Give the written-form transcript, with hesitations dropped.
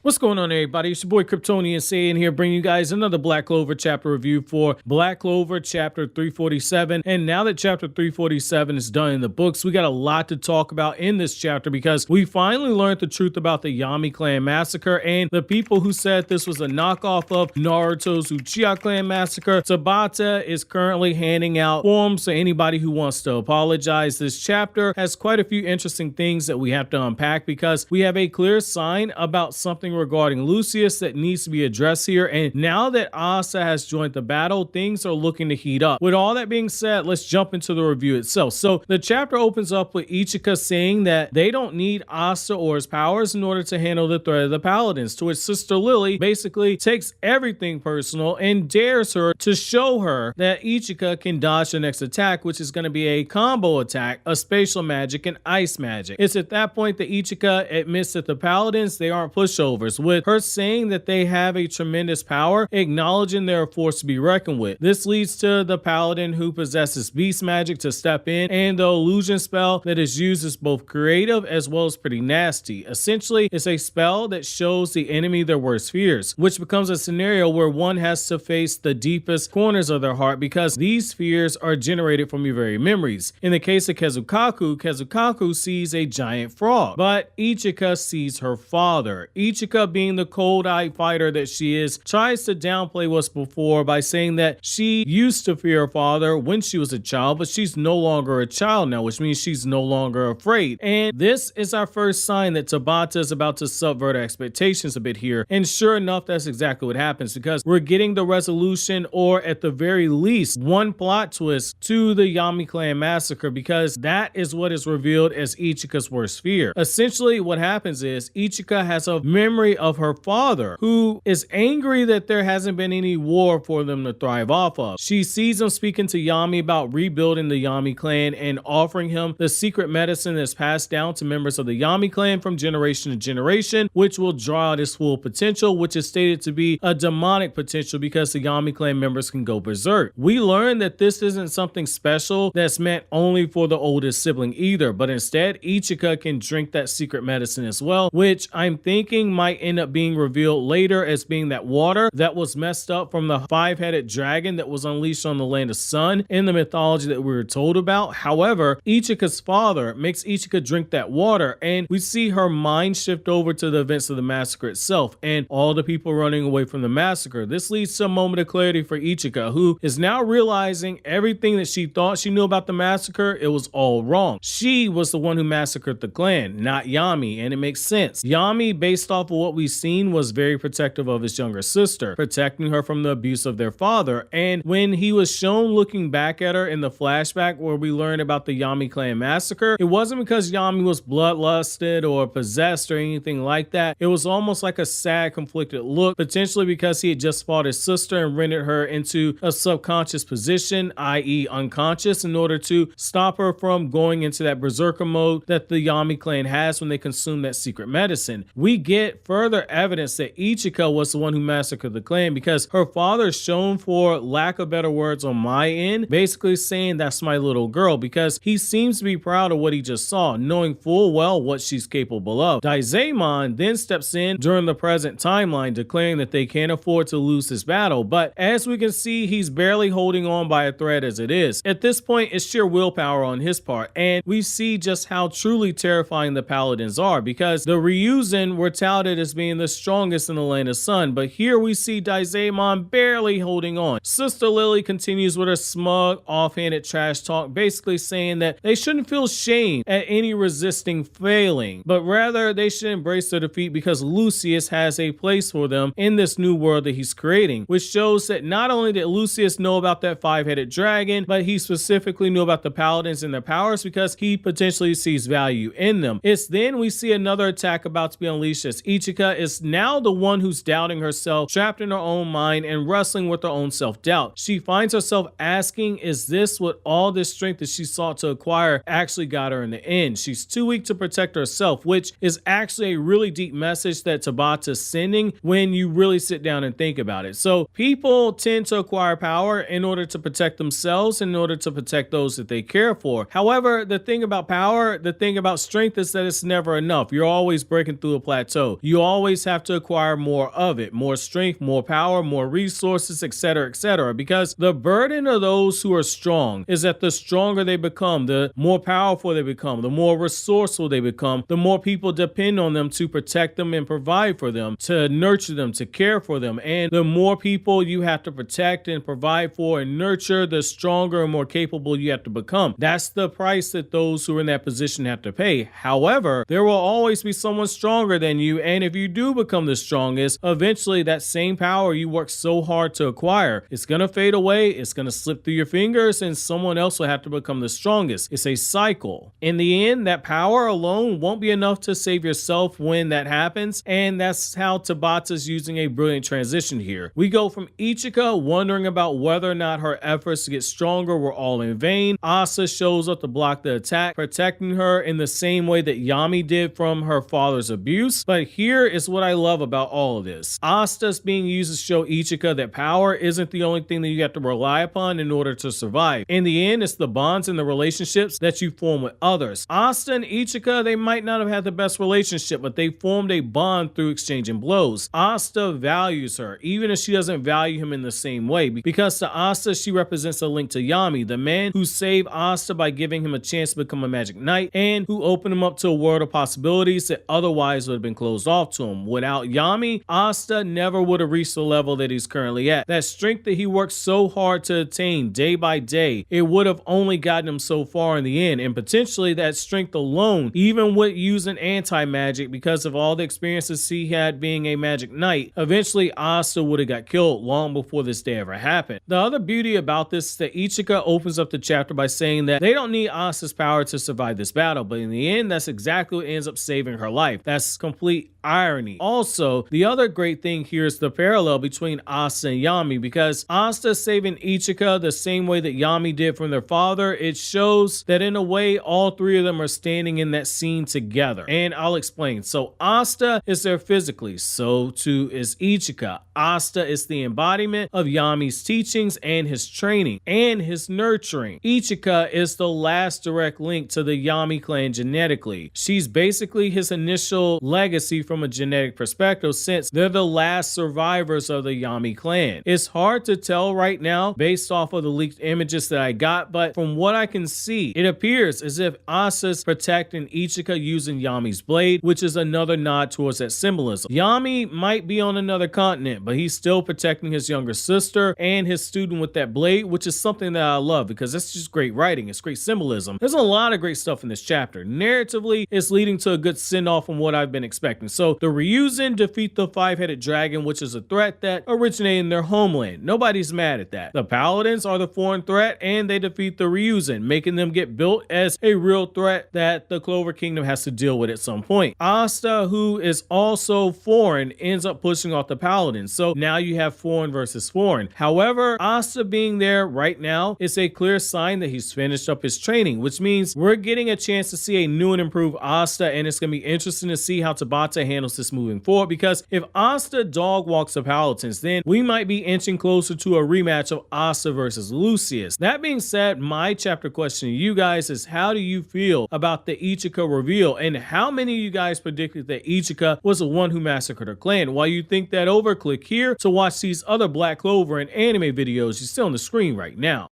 What's going on, everybody? It's your boy KRYPTONIAN SAIYAN here, bringing you guys another Black Clover chapter review for Black Clover Chapter 347. And now that Chapter 347 is done in the books, we got a lot to talk about in this chapter because we finally learned the truth about the Yami clan massacre, and the people who said this was a knockoff of Naruto's Uchiha clan massacre. Tabata is currently handing out forms to anybody who wants to apologize. This chapter has quite a few interesting things that we have to unpack because we have a clear sign about something regarding Lucius that needs to be addressed here, and now that Asta has joined the battle, things are looking to heat up. With all that being said, let's jump into the review itself. So the chapter opens up with Ichika saying that they don't need Asta or his powers in order to handle the threat of the Paladins, to which Sister Lily basically takes everything personal and dares her to show her that Ichika can dodge the next attack, which is going to be a combo attack of spatial magic and ice magic. It's at that point that Ichika admits that the Paladins, they aren't pushovers, with her saying that they have a tremendous power, acknowledging they're a force to be reckoned with. This leads to the Paladin who possesses beast magic to step in, and the illusion spell that is used is both creative as well as pretty nasty. Essentially, it's a spell that shows the enemy their worst fears, which becomes a scenario where one has to face the deepest corners of their heart because these fears are generated from your very memories. In the case of Kazukaku sees a giant frog, but Ichika sees her father. Ichika, being the cold-eyed fighter that she is, tries to downplay what's before by saying that she used to fear her father when she was a child, but she's no longer a child now, which means she's no longer afraid. And this is our first sign that Tabata is about to subvert expectations a bit here. And sure enough, that's exactly what happens because we're getting the resolution, or at the very least, one plot twist to the Yami clan massacre, because that is what is revealed as Ichika's worst fear. Essentially, what happens is Ichika has a memory of her father, who is angry that there hasn't been any war for them to thrive off of. She sees him speaking to Yami about rebuilding the Yami clan and offering him the secret medicine that's passed down to members of the Yami clan from generation to generation, which will draw out its full potential, which is stated to be a demonic potential because the Yami clan members can go berserk. We learn that this isn't something special that's meant only for the oldest sibling either, but instead Ichika can drink that secret medicine as well, which I'm thinking might end up being revealed later as being that water that was messed up from the five-headed dragon that was unleashed on the land of Sun in the mythology that we were told about. However, Ichika's father makes Ichika drink that water, and we see her mind shift over to the events of the massacre itself and all the people running away from the massacre. This leads to a moment of clarity for Ichika, who is now realizing everything that she thought she knew about the massacre, it was all wrong. She was the one who massacred the clan, not Yami, and it makes sense. Yami, based off of what we've seen, was very protective of his younger sister, protecting her from the abuse of their father. And when he was shown looking back at her in the flashback where we learned about the Yami clan massacre, it wasn't because Yami was bloodlusted or possessed or anything like that. It was almost like a sad, conflicted look, potentially because he had just fought his sister and rendered her into a subconscious position, i.e. unconscious, in order to stop her from going into that berserker mode that the Yami clan has when they consume that secret medicine. We get further evidence that Ichika was the one who massacred the clan because her father is shown, for lack of better words on my end, basically saying that's my little girl, because he seems to be proud of what he just saw, knowing full well what she's capable of. Daizemon then steps in during the present timeline, declaring that they can't afford to lose this battle, but as we can see, he's barely holding on by a thread as it is. At this point, it's sheer willpower on his part, and we see just how truly terrifying the Paladins are, because the Ryuzen were touted as being the strongest in the land of Sun, but here we see Daizemon barely holding on. Sister Lily continues with her smug, offhanded trash talk, basically saying that they shouldn't feel shame at any resisting failing, but rather they should embrace their defeat because Lucius has a place for them in this new world that he's creating, which shows that not only did Lucius know about that five-headed dragon, but he specifically knew about the Paladins and their powers because he potentially sees value in them. It's then we see another attack about to be unleashed as Ichika is now the one who's doubting herself, trapped in her own mind and wrestling with her own self-doubt. She finds herself asking, is this what all this strength that she sought to acquire actually got her in the end? She's too weak to protect herself, which is actually a really deep message that Tabata's sending when you really sit down and think about it. So people tend to acquire power in order to protect themselves, in order to protect those that they care for. However, the thing about power, the thing about strength is that it's never enough. You're always breaking through a plateau. You you always have to acquire more of it, more strength, more power, more resources, etc., etc. Because the burden of those who are strong is that the stronger they become, the more powerful they become, the more resourceful they become, the more people depend on them to protect them and provide for them, to nurture them, to care for them. And the more people you have to protect and provide for and nurture, the stronger and more capable you have to become. That's the price that those who are in that position have to pay. However, there will always be someone stronger than you, and if you do become the strongest, eventually that same power you worked so hard to acquire, it's gonna fade away, it's gonna slip through your fingers, and someone else will have to become the strongest. It's a cycle. In the end, that power alone won't be enough to save yourself when that happens, and that's how Tabata's using a brilliant transition here. We go from Ichika wondering about whether or not her efforts to get stronger were all in vain. Asta shows up to block the attack, protecting her in the same way that Yami did from her father's abuse. But here is what I love about all of this. Asta's being used to show Ichika that power isn't the only thing that you have to rely upon in order to survive. In the end, it's the bonds and the relationships that you form with others. Asta and Ichika, they might not have had the best relationship, but they formed a bond through exchanging blows. Asta values her, even if she doesn't value him in the same way, because to Asta, she represents a link to Yami, the man who saved Asta by giving him a chance to become a magic knight and who opened him up to a world of possibilities that otherwise would have been closed off to him. Without Yami, Asta never would have reached the level that he's currently at. That strength that he worked so hard to attain day by day, it would have only gotten him so far in the end, and potentially that strength alone, even with using anti-magic because of all the experiences he had being a magic knight, eventually Asta would have got killed long before this day ever happened. The other beauty about this is that Ichika opens up the chapter by saying that they don't need Asta's power to survive this battle, but in the end, that's exactly what ends up saving her life. That's complete irony. Also, the other great thing here is the parallel between Asta and Yami, because Asta saving Ichika the same way that Yami did from their father, it shows that in a way all three of them are standing in that scene together. And I'll explain. So Asta is there physically, so too is Ichika. Asta is the embodiment of Yami's teachings and his training and his nurturing. Ichika is the last direct link to the Yami clan genetically. She's basically his initial legacy from a genetic perspective, since they're the last survivors of the Yami clan. It's hard to tell right now based off of the leaked images that I got, but from what I can see, it appears as if Asta's protecting Ichika using Yami's blade, which is another nod towards that symbolism. Yami might be on another continent, but he's still protecting his younger sister and his student with that blade, which is something that I love because that's just great writing. It's great symbolism. There's a lot of great stuff in this chapter. Narratively, it's leading to a good send-off from what I've been expecting. So the Ryuzen defeat the five-headed dragon, which is a threat that originated in their homeland. Nobody's mad at that. The Paladins are the foreign threat, and they defeat the Ryuzen, making them get built as a real threat that the Clover Kingdom has to deal with at some point. Asta, who is also foreign, ends up pushing off the Paladins. So now you have foreign versus foreign. However, Asta being there right now is a clear sign that he's finished up his training, which means we're getting a chance to see a new and improved Asta, and it's going to be interesting to see how Tabata handles this moving forward, because if Asta dog walks the Paladins, then we might be inching closer to a rematch of Asta versus Lucius. That being said, my chapter question to you guys is, how do you feel about the Ichika reveal, and how many of you guys predicted that Ichika was the one who massacred her clan? While you think that over, click here to watch these other Black Clover and anime videos you see on the screen right now.